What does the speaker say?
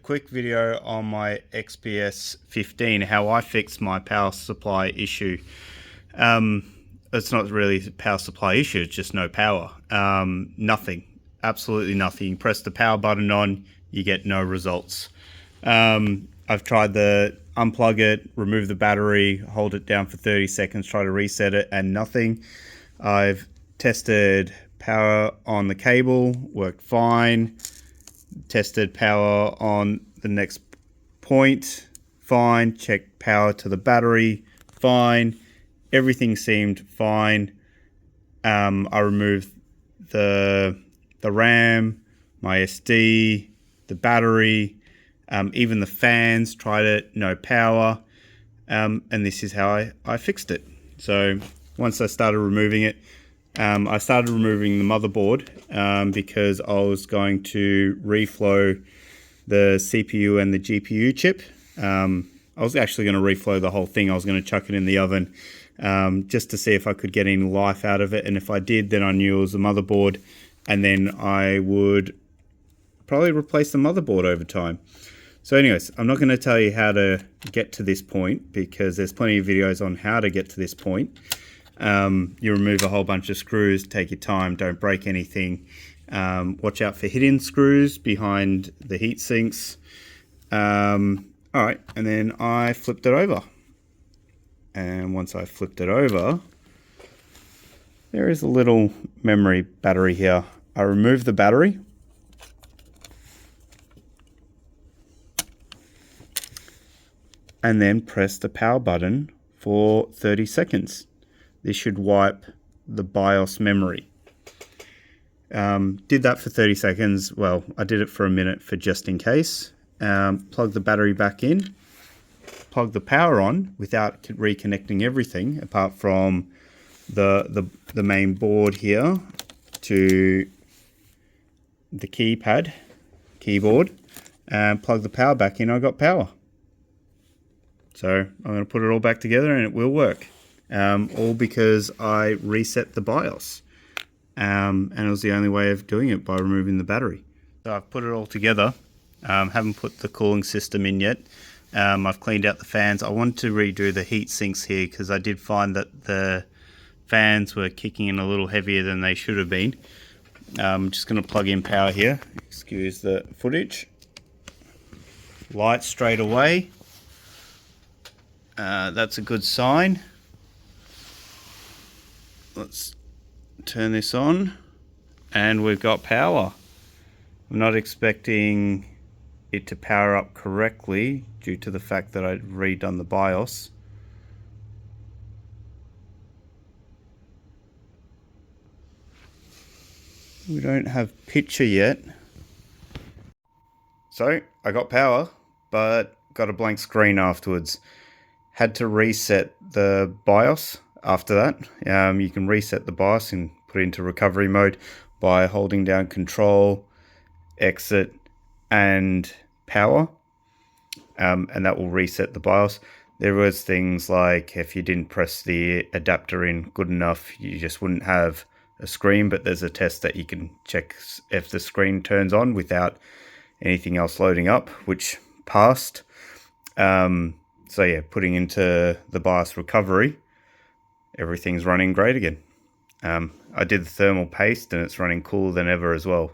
quick video on my XPS 15, how I fixed my power supply issue. It's not really a power supply issue, it's just no power. Nothing, absolutely nothing. You press the power button on, you get no results. I've tried to unplug it, remove the battery, hold it down for 30 seconds, try to reset it, and nothing. I've tested power on the cable, worked fine. Tested power on the next point, fine. Checked power to the battery, fine. Everything seemed fine. I removed the RAM, my SD, the battery, even the fans, tried it, no power. And this is how I fixed it. So once I started removing it, I started removing the motherboard because I was going to reflow the CPU and the GPU chip. I was actually going to reflow the whole thing. I was going to chuck it in the oven just to see if I could get any life out of it. And if I did, then I knew it was the motherboard. And then I would probably replace the motherboard over time. So anyways, I'm not going to tell you how to get to this point because there's plenty of videos on how to get to this point. You remove a whole bunch of screws, take your time, don't break anything. Watch out for hidden screws behind the heat sinks. Alright, and then I flipped it over. And once I flipped it over, there is a little memory battery here. I removed the battery. And then press the power button for 30 seconds. This should wipe the BIOS memory. Did that for 30 seconds. Well, I did it for a minute for just in case. Plug the battery back in. Plug the power on without reconnecting everything apart from the main board here to the keyboard. And plug the power back in. I got power. So I'm going to put it all back together and it will work. All because I reset the BIOS. And it was the only way of doing it, by removing the battery. So I've put it all together. Haven't put the cooling system in yet. I've cleaned out the fans. I wanted to redo the heat sinks here because I did find that the fans were kicking in a little heavier than they should have been. I'm just going to plug in power here. Excuse the footage. Light straight away. That's a good sign. Let's turn this on and we've got power. I'm not expecting it to power up correctly due to the fact that I'd redone the BIOS. We don't have picture yet. So I got power, but got a blank screen afterwards. Had to reset the BIOS. After that, you can reset the BIOS and put it into recovery mode by holding down Control, Exit, and Power, and that will reset the BIOS. There was things like if you didn't press the adapter in good enough, you just wouldn't have a screen, but there's a test that you can check if the screen turns on without anything else loading up, which passed. So yeah, putting into the BIOS recovery, everything's running great again. I did the thermal paste and it's running cooler than ever as well.